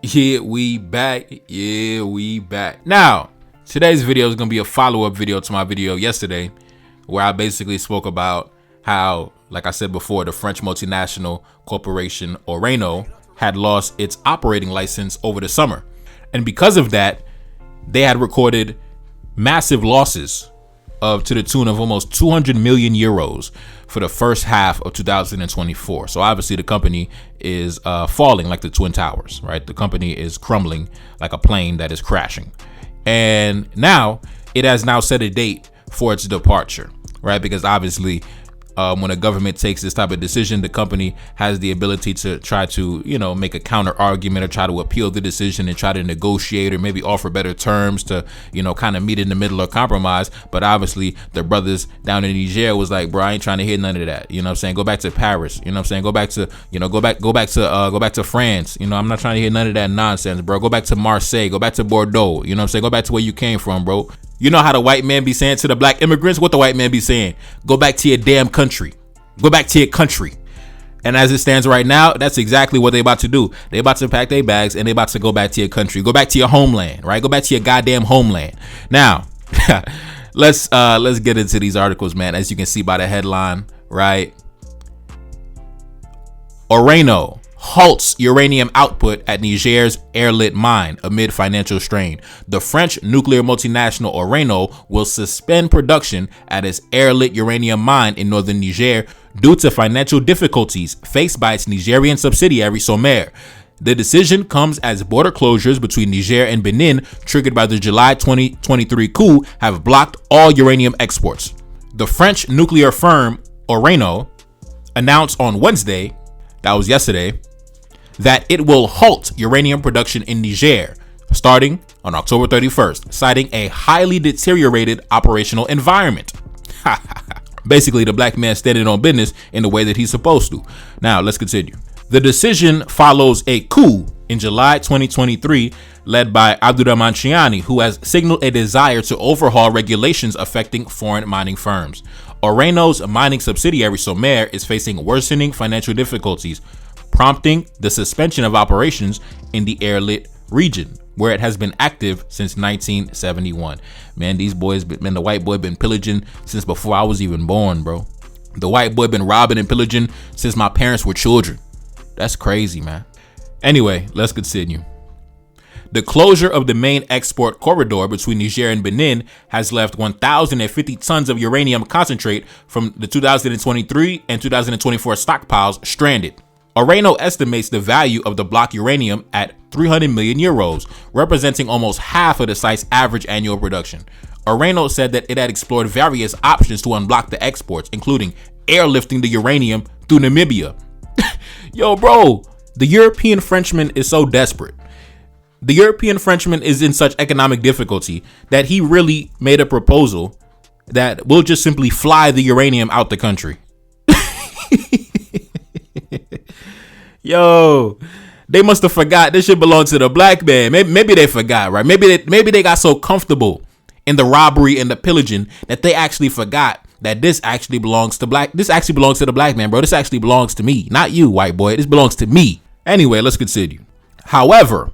Yeah, we back. Yeah, we back. Now, today's video is going to be a follow-up video to my video yesterday, where I basically spoke about how, like I said before, the French multinational corporation Uranium had lost its operating license over the summer. And because of that, they had recorded massive losses to the tune of almost 200 million euros for the first half of 2024. So obviously the company is falling like the Twin Towers, right? The company is crumbling like a plane that is crashing. And now it has now set a date for its departure, right? Because obviously when a government takes this type of decision, the company has the ability to try to, make a counter argument or try to appeal the decision and try to negotiate or maybe offer better terms to, kind of meet in the middle or compromise. But obviously the brothers down in Niger was like, bro, I ain't trying to hear none of that. You know what I'm saying? Go back to Paris. You know what I'm saying? Go back to, go back to France. I'm not trying to hear none of that nonsense, bro. Go back to Marseille. Go back to Bordeaux. You know what I'm saying? Go back to where you came from, bro. You know how the white man be saying to the black immigrants? What the white man be saying? Go back to your damn country. Go back to your country. And as it stands right now, that's exactly what they about to do. They about to pack their bags and they about to go back to your country. Go back to your homeland, right? Go back to your goddamn homeland. Now, let's get into these articles, man. As you can see by the headline, right? Uranium halts uranium output at Niger's Airlit mine amid financial strain. The French nuclear multinational Uranium will suspend production at its Airlit uranium mine in northern Niger due to financial difficulties faced by its Nigerian subsidiary Somer. The decision comes as border closures between Niger and Benin, triggered by the July 2023 coup, have blocked all uranium exports. The French nuclear firm Uranium announced on Wednesday, that was yesterday, that it will halt uranium production in Niger starting on October 31st, citing a highly deteriorated operational environment. Basically, the black man standing on business in the way that he's supposed to. Now, let's continue. The decision follows a coup in July 2023 led by Abdurrahman Chiani, who has signaled a desire to overhaul regulations affecting foreign mining firms. Uranium's mining subsidiary Somer is facing worsening financial difficulties, prompting the suspension of operations in the Airlit region, where it has been active since 1971. Man, the white boy been pillaging since before I was even born, bro. The white boy been robbing and pillaging since my parents were children. That's crazy, man. Anyway, let's continue. The closure of the main export corridor between Niger and Benin has left 1,050 tons of uranium concentrate from the 2023 and 2024 stockpiles stranded. Uranium estimates the value of the block uranium at 300 million euros, representing almost half of the site's average annual production. Uranium said that it had explored various options to unblock the exports, including airlifting the uranium through Namibia. Yo, bro, the European Frenchman is so desperate. The European Frenchman is in such economic difficulty that he really made a proposal that we'll just simply fly the uranium out the country. Yo, they must have forgot this shit belonged to the black man. Maybe they forgot, right? Maybe they got so comfortable in the robbery and the pillaging that they actually forgot that this actually belongs to the black man, bro. This actually belongs to me, not you, white boy. This belongs to me. Anyway, let's continue. However,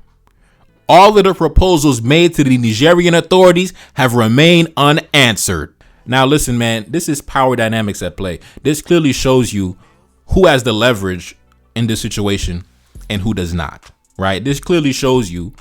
all of the proposals made to the Nigerian authorities have remained unanswered. Now, listen, man, this is power dynamics at play. This clearly shows you who has the leverage in this situation and who does not, right? This clearly shows you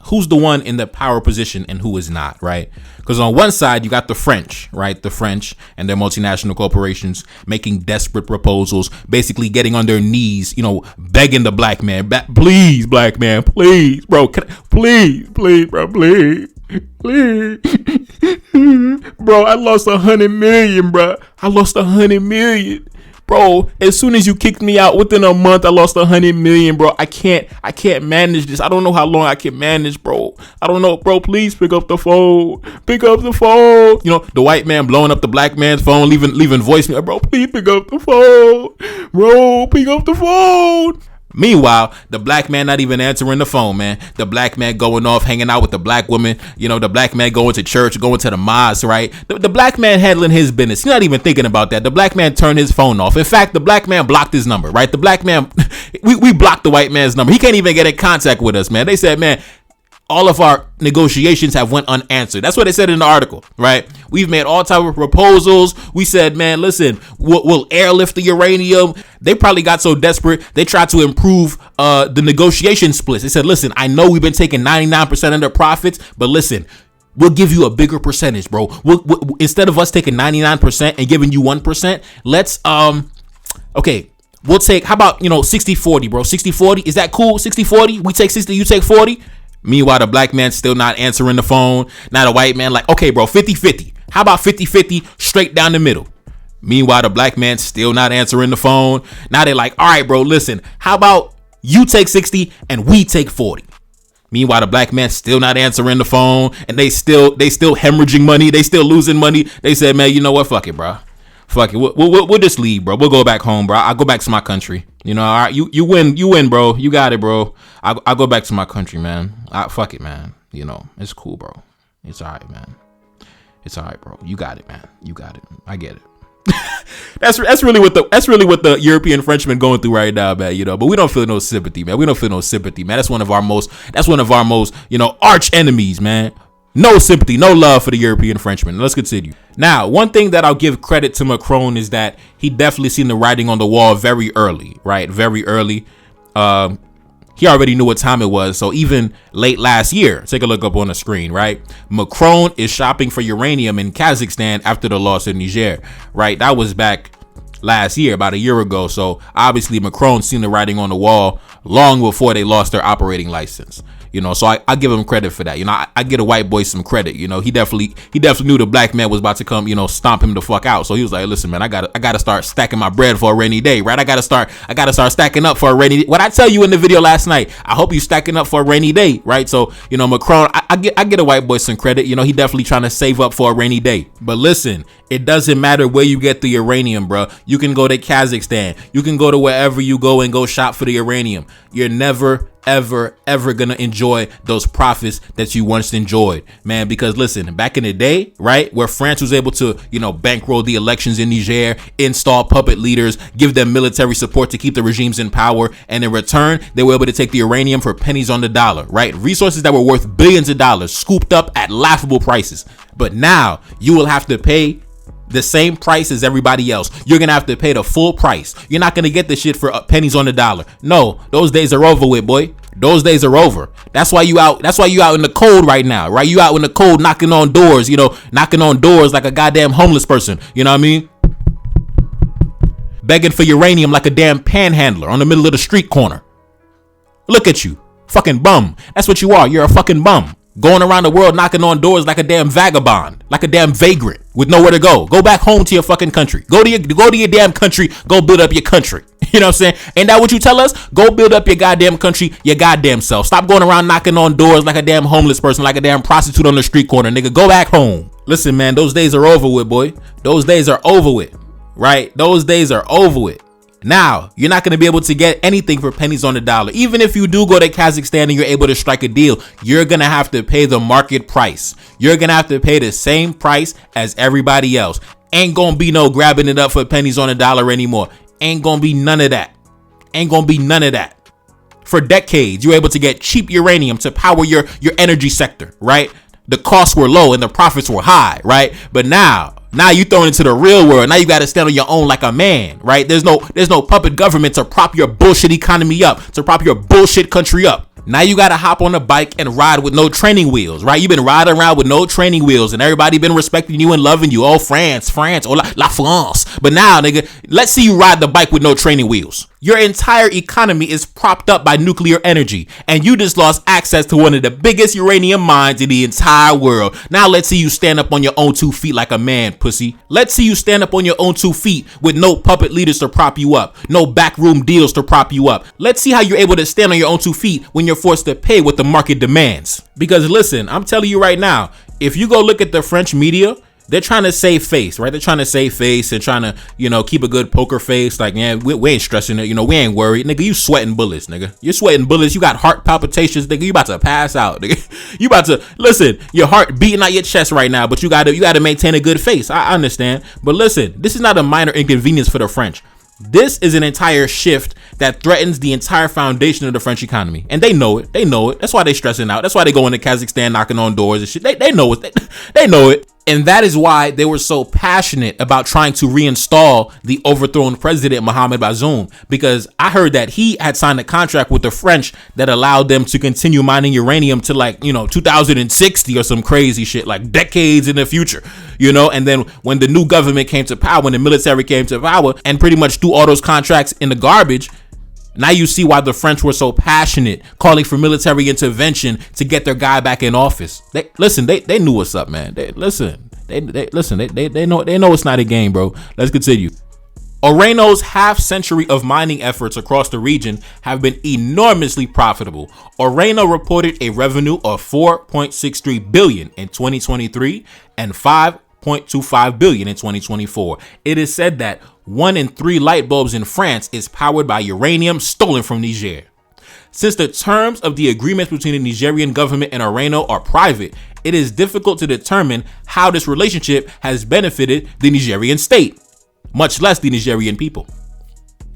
who's the one in the power position and who is not, right? Because on one side, you got the French, right? The French and their multinational corporations making desperate proposals, basically getting on their knees, begging the black man, please, black man, please, bro, please, bro, please. Bro, I lost 100 million, bro. I lost 100 million. Bro, as soon as you kicked me out, within a month, I lost 100 million, bro. I can't manage this. I don't know how long I can manage, bro. I don't know, bro. Please pick up the phone. Pick up the phone. The white man blowing up the black man's phone, leaving voicemail. Bro, please pick up the phone. Bro, pick up the phone. Meanwhile, the black man not even answering the phone, man. The black man going off, hanging out with the black woman. You know, the black man going to church, going to the mosque, right? The black man handling his business. He's not even thinking about that. The black man turned his phone off. In fact, the black man blocked his number, right? The black man, we blocked the white man's number. He can't even get in contact with us, man. They said, man, all of our negotiations have went unanswered. That's what they said in the article, right? We've made all type of proposals. We said, man, listen, we'll airlift the uranium. They probably got so desperate, they tried to improve the negotiation splits. They said, listen, I know we've been taking 99% of the profits, but listen, we'll give you a bigger percentage, bro. We'll, instead of us taking 99% and giving you 1%, let's, okay, we'll take, how about, 60-40, bro? 60-40, is that cool? 60-40, we take 60, you take 40? Meanwhile, the black man still not answering the phone. Now the white man like, okay, bro, 50-50. How about 50-50 straight down the middle? Meanwhile, the black man still not answering the phone. Now they're like, all right, bro, listen, how about you take 60 and we take 40? Meanwhile, the black man still not answering the phone, and they still hemorrhaging money. They still losing money. They said, man, you know what? Fuck it, bro. Fuck it. We'll just leave, bro. We'll go back home, bro. I'll go back to my country. All right, you win, bro. You got it, bro. I'll go back to my country, man. Fuck it, man. It's cool, bro. It's all right, man. It's all right, bro. You got it, man. You got it. I get it. That's really what the European Frenchman going through right now, man. But we don't feel no sympathy, man. We don't feel no sympathy, man. That's one of our most arch enemies, man. No sympathy, no love for the European Frenchman. Let's continue. Now, one thing that I'll give credit to Macron is that he definitely seen the writing on the wall very early, right? Very early. He already knew what time it was. So even late last year, take a look up on the screen, right? Macron is shopping for uranium in Kazakhstan after the loss in Niger, right? That was back last year, about a year ago. So obviously Macron seen the writing on the wall long before they lost their operating license. So I give him credit for that. I get a white boy some credit. He definitely knew the black man was about to come, stomp him the fuck out. So he was like, listen, man, I gotta start stacking my bread for a rainy day, right? I gotta start stacking up for a rainy day. What I tell you in the video last night, I hope you stacking up for a rainy day, right? So, Macron, I get a white boy some credit. He definitely trying to save up for a rainy day. But listen, it doesn't matter where you get the uranium, bro. You can go to Kazakhstan. You can go to wherever you go and go shop for the uranium. You're never ever gonna enjoy those profits that you once enjoyed, man. Because listen, back in the day, right, where France was able to bankroll the elections in Niger, install puppet leaders, give them military support to keep the regimes in power, and in return they were able to take the uranium for pennies on the dollar, right? Resources that were worth billions of dollars scooped up at laughable prices. But now you will have to pay the same price as everybody else. You're gonna have to pay the full price. You're not gonna get this shit for pennies on the dollar. No, those days are over with, boy. Those days are over. That's why you out in the cold right now, right? You out in the cold knocking on doors, knocking on doors like a goddamn homeless person. You know what I mean? Begging for uranium like a damn panhandler on the middle of the street corner. Look at you. Fucking bum. That's what you are. You're a fucking bum. Going around the world knocking on doors like a damn vagabond, like a damn vagrant with nowhere to go. Go back home to your fucking country. Go to your damn country. Go build up your country. You know what I'm saying? Ain't that what you tell us? Go build up your goddamn country, your goddamn self. Stop going around knocking on doors like a damn homeless person, like a damn prostitute on the street corner, nigga. Go back home. Listen, man, those days are over with, boy. Those days are over with, right? Those days are over with. Now, you're not going to be able to get anything for pennies on the dollar. Even if you do go to Kazakhstan and you're able to strike a deal, you're going to have to pay the market price. You're going to have to pay the same price as everybody else. Ain't going to be no grabbing it up for pennies on the dollar anymore. Ain't going to be none of that. Ain't going to be none of that. For decades, you were able to get cheap uranium to power your energy sector, right? The costs were low and the profits were high, right? But now you thrown into the real world. Now you got to stand on your own like a man, right? There's no puppet government to prop your bullshit economy up, to prop your bullshit country up. Now you got to hop on a bike and ride with no training wheels, right? You've been riding around with no training wheels and everybody been respecting you and loving you. Oh, France, oh, la France. But now, nigga, let's see you ride the bike with no training wheels. Your entire economy is propped up by nuclear energy, and you just lost access to one of the biggest uranium mines in the entire world. Now let's see you stand up on your own 2 feet like a man, pussy. Let's see you stand up on your own 2 feet with no puppet leaders to prop you up, no backroom deals to prop you up. Let's see how you're able to stand on your own 2 feet when you're forced to pay what the market demands. Because listen, I'm telling you right now, if you go look at the French media, they're trying to save face, right? They're trying to save face and trying to, keep a good poker face. Like, man, we ain't stressing it. We ain't worried. Nigga, you sweating bullets, nigga. You're sweating bullets. You got heart palpitations, nigga. You about to pass out, nigga. You about to, listen, your heart beating out your chest right now, but you gotta maintain a good face. I understand. But listen, this is not a minor inconvenience for the French. This is an entire shift that threatens the entire foundation of the French economy. And they know it. They know it. That's why they stressing out. That's why they go into Kazakhstan knocking on doors and shit. They know it. They know it. And that is why they were so passionate about trying to reinstall the overthrown president, Mohamed Bazoum, because I heard that he had signed a contract with the French that allowed them to continue mining uranium to 2060 or some crazy shit, like decades in the future, and then when the new government came to power, when the military came to power and pretty much threw all those contracts in the garbage. Now you see why the French were so passionate, calling for military intervention to get their guy back in office. They knew what's up, man. They know it's not a game, bro. Let's continue. Orano's half-century of mining efforts across the region have been enormously profitable. Orano reported a revenue of $4.63 billion in 2023 and $5.25 billion in 2024. It is said that 1 in 3 light bulbs in France is powered by uranium stolen from Niger. Since the terms of the agreements between the Nigerian government and Orano are private, it is difficult to determine how this relationship has benefited the Nigerian state, much less the Nigerian people.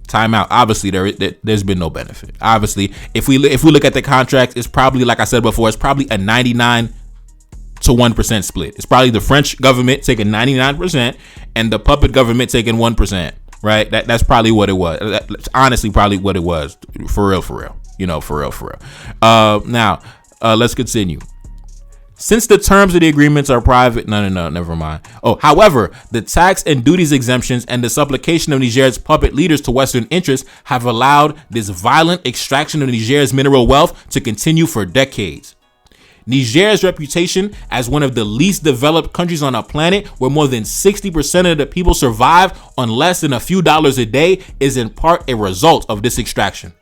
Time out. Obviously, there's been no benefit. Obviously, if we look at the contract, it's probably, like I said before, it's probably a 99 to 1% split. It's probably the French government taking 99% and the puppet government taking 1%, right? That's probably what it was. That's honestly probably what it was. For real. Now, let's continue. Since the terms of the agreements are private, no, never mind. However, the tax and duties exemptions and the supplication of Niger's puppet leaders to Western interests have allowed this violent extraction of Niger's mineral wealth to continue for decades. Niger's reputation as one of the least developed countries on the planet, where more than 60% of the people survive on less than a few dollars a day, is in part a result of this extraction.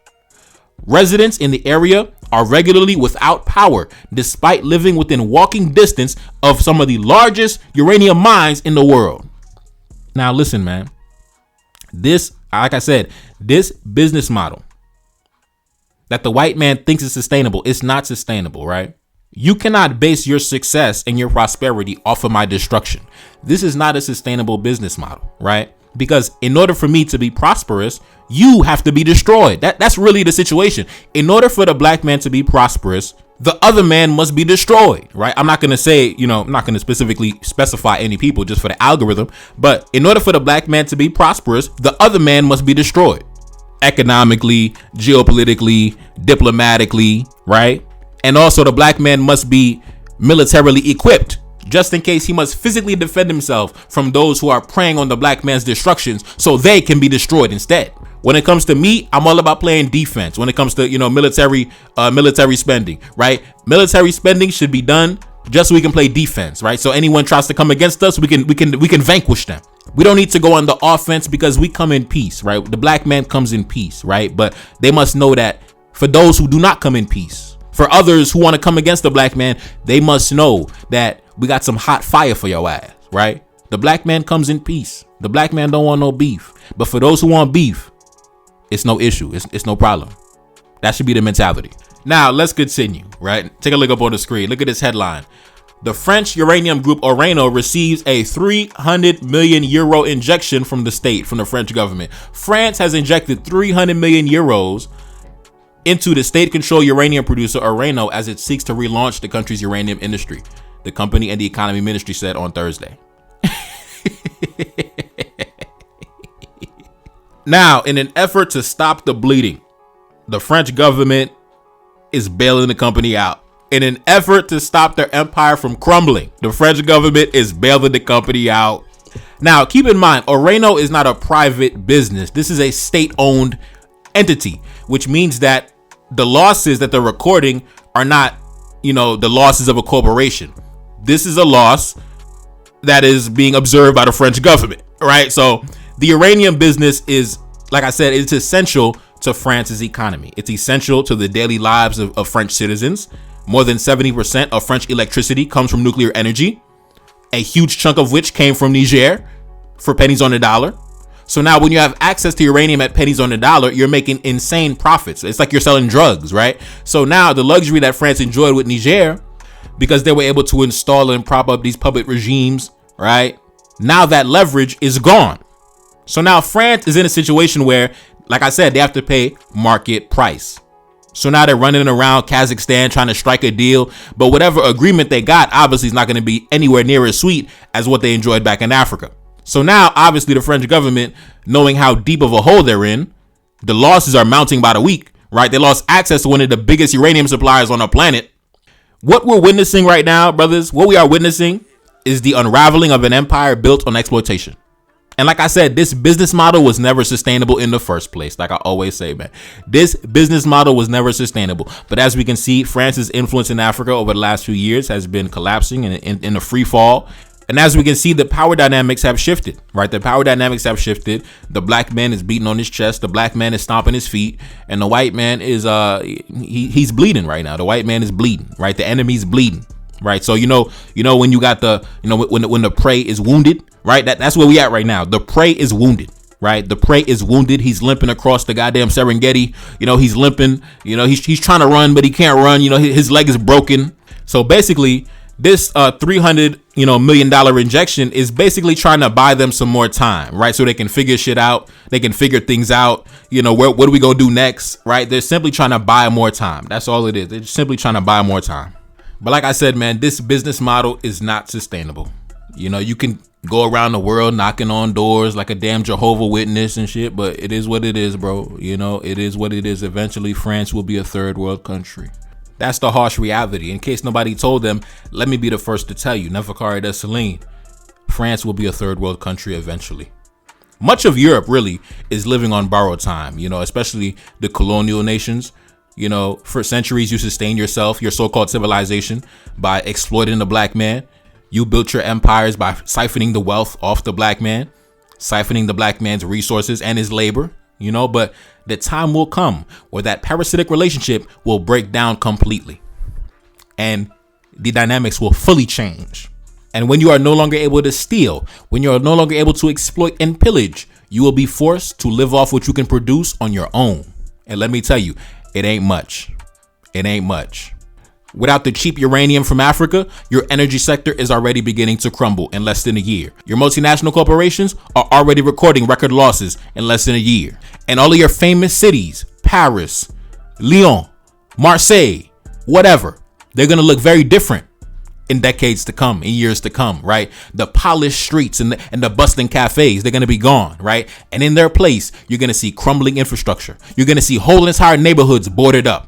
Residents in the area are regularly without power, despite living within walking distance of some of the largest uranium mines in the world. Now listen, man, this, like I said, this business model that the white man thinks is sustainable, it's not sustainable, right? You cannot base your success and your prosperity off of my destruction. This is not a sustainable business model, right? Because in order for me to be prosperous, you have to be destroyed. That's really the situation. In order for the black man to be prosperous, the other man must be destroyed, right? I'm not going to say, I'm not going to specifically specify any people just for the algorithm. But in order for the black man to be prosperous, the other man must be destroyed. Economically, geopolitically, diplomatically, right? And also the black man must be militarily equipped, just in case he must physically defend himself from those who are preying on the black man's destructions so they can be destroyed instead. When it comes to me, I'm all about playing defense. When it comes to, military spending, right? Military spending should be done just so we can play defense, right? So anyone tries to come against us, we can vanquish them. We don't need to go on the offense because we come in peace, right? The black man comes in peace, right? But they must know that for those who do not come in peace, for others who want to come against the black man, they must know that we got some hot fire for your ass, right? The black man comes in peace. The black man don't want no beef. But for those who want beef, it's no issue. It's no problem. That should be the mentality. Now, let's continue, right? Take a look up on the screen. Look at this headline. The French uranium group Orano receives a 300 million euro injection from the French government. France has injected 300 million euros into the state-controlled uranium producer Orano as it seeks to relaunch the country's uranium industry, the company and the economy ministry said on Thursday. Now, in an effort to stop the bleeding, the French government is bailing the company out. In an effort to stop their empire from crumbling, the French government is bailing the company out. Now, keep in mind, Orano is not a private business. This is a state-owned entity, which means that the losses that they're recording are not, the losses of a corporation. This is a loss that is being observed by the French government, right? So the uranium business is, like I said, it's essential to France's economy. It's essential to the daily lives of French citizens. More than 70% of French electricity comes from nuclear energy. a huge chunk of which came from Niger for pennies on the dollar. So now when you have access to uranium at pennies on the dollar, you're making insane profits. It's like you're selling drugs, right? So now the luxury that France enjoyed with Niger, because they were able to install and prop up these puppet regimes, right? Now that leverage is gone. So now France is in a situation where, like I said, they have to pay market price. So now they're running around Kazakhstan trying to strike a deal, but whatever agreement they got obviously is not going to be anywhere near as sweet as what they enjoyed back in Africa. So now obviously the French government, knowing how deep of a hole they're in, the losses are mounting by the week, right? They lost access to one of the biggest uranium suppliers on the planet. What we're witnessing right now, brothers, what we are witnessing is the unraveling of an empire built on exploitation. And like I said, this business model was never sustainable in the first place. Like I always say, man, this business model was never sustainable. But as we can see, France's influence in Africa over the last few years has been collapsing in a free fall. And as we can see, the power dynamics have shifted, right? The power dynamics have shifted. The black man is beating on his chest. The black man is stomping his feet. And the white man is, he's bleeding right now. The white man is bleeding, right? The enemy's bleeding, right? So, you know, when you got when the prey is wounded, right? That's where we at right now. The prey is wounded, right? The prey is wounded. He's limping across the goddamn Serengeti. You know, he's limping. You know, he's trying to run, but he can't run. You know, his leg is broken. So basically, this $300 million injection is basically trying to buy them some more time, right? So they can figure shit out. They can figure things out. You know, what are we gonna do next, right? They're simply trying to buy more time. That's all it is. They're simply trying to buy more time. But like I said, man, this business model is not sustainable. You know, you can go around the world knocking on doors like a damn Jehovah Witness and shit, but it is what it is, bro. You know, it is what it is. Eventually, France will be a third world country. That's the harsh reality. In case nobody told them, let me be the first to tell you, NelsonAmadeus, France will be a third world country eventually. Much of Europe really is living on borrowed time, you know, especially the colonial nations. You know, for centuries, you sustained yourself, your so-called civilization, by exploiting the black man. You built your empires by siphoning the wealth off the black man, siphoning the black man's resources and his labor, you know, but the time will come where that parasitic relationship will break down completely and the dynamics will fully change. And when you are no longer able to steal, when you are no longer able to exploit and pillage, you will be forced to live off what you can produce on your own. And let me tell you, it ain't much. It ain't much. Without the cheap uranium from Africa, your energy sector is already beginning to crumble in less than a year. Your multinational corporations are already recording record losses in less than a year. And all of your famous cities, Paris, Lyon, Marseille, whatever, they're going to look very different in decades to come, in years to come, right? The polished streets and the bustling cafes, they're going to be gone, right? And in their place, you're going to see crumbling infrastructure. You're going to see whole entire neighborhoods boarded up.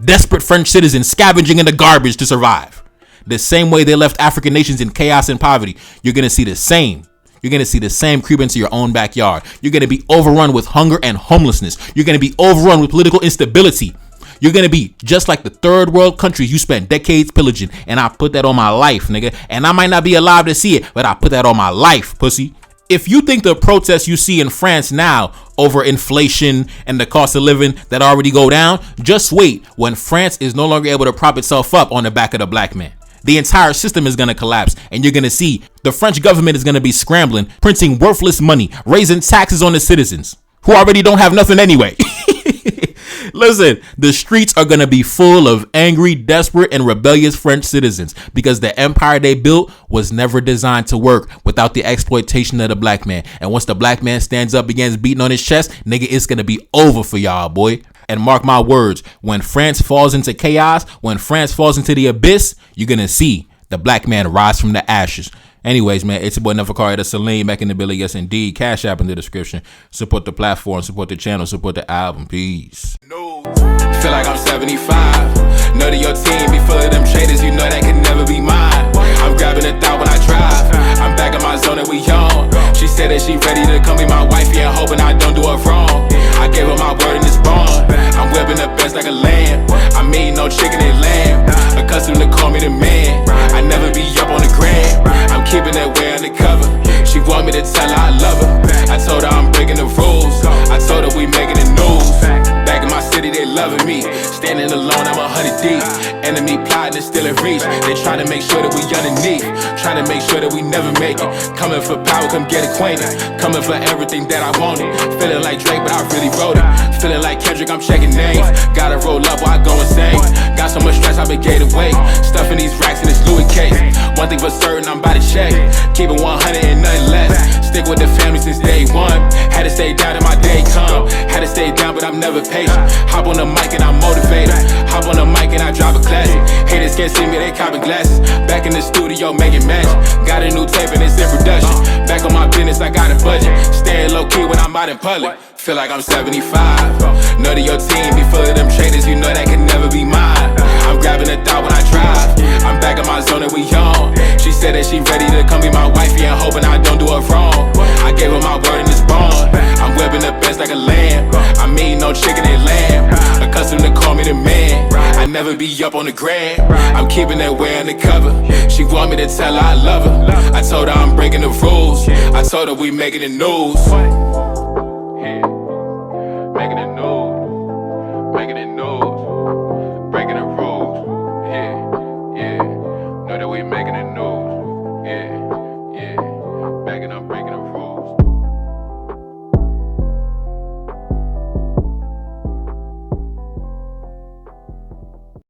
Desperate French citizens scavenging in the garbage to survive. The same way they left African nations in chaos and poverty, you're going to see the same. You're going to see the same creep into your own backyard. You're going to be overrun with hunger and homelessness. You're going to be overrun with political instability. You're going to be just like the third world countries you spent decades pillaging. And I put that on my life, nigga. And I might not be alive to see it, but I put that on my life, pussy. If you think the protests you see in France now over inflation and the cost of living that already go down, just wait when France is no longer able to prop itself up on the back of the black man. The entire system is going to collapse, and you're going to see the French government is going to be scrambling, printing worthless money, raising taxes on the citizens who already don't have nothing anyway. Listen, the streets are going to be full of angry, desperate, and rebellious French citizens because the empire they built was never designed to work without the exploitation of the black man. And once the black man stands up, begins beating on his chest, nigga, it's going to be over for y'all, boy. And mark my words, when France falls into chaos, when France falls into the abyss, you're going to see the black man rise from the ashes. Anyways, man, it's your boy NelsonAmadeus, back in the building. Yes, indeed. Cash App in the description. Support the platform, support the channel, support the album. Peace. No. Feel like I'm 75. Know that your team be full of them traders. You know that can never be mine. I'm grabbing a thought when I drive. I'm back in my zone and we on. She said that she ready to come be my wife. Yeah, hoping I don't do her wrong. I gave her my word and it's bond. I'm whipping the best like a lamb. I mean no chicken and lamb. Accustomed to call me the man. I never be up on the gram. I'm keeping that way undercover. She want me to tell her I love her. I told her I'm breaking the rules. I told her we making the news. Back in my city they loving me. Standing alone, I'm 100 deep. Enemy plotting and still in reach. They try to make sure that we underneath, trying to make sure that we never make it. Coming for power, come get acquainted. Coming for everything that I wanted. Feeling like Drake, but I really wrote it. Feeling like Kendrick, I'm checking names. Gotta roll up while I go insane. Got so much stress, I've been gaining weight. Stuffing these racks in this Louis case. One thing for certain, I'm about to check. Keep it 100 and nothing less. Stick with the family since day one. Had to stay down till my day come. Had to stay down, but I'm never patient. Hop on the mic and I'm motivated. Hop on the mic and I drive a classic. Haters can't see me, they copping glasses. Back in the studio making magic. Got a new tape and it's in production. Back on my business, I got a budget. Staying low key when I'm out in public. Feel like I'm 75. Know that your team be full of them traitors, you know that can never be mine. I'm grabbing a thought when I drive. I'm back in my zone and we on. She said that she ready to come be my wifey and hoping I don't do her wrong. I gave her my word and it's bond. I'm whipping the best like a lamb. I'm eating no chicken and lamb. Accustomed to call me the man. I never be up on the gram. I'm keeping that way undercover. She want me to tell her I love her. I told her I'm breaking the rules. I told her we making the news.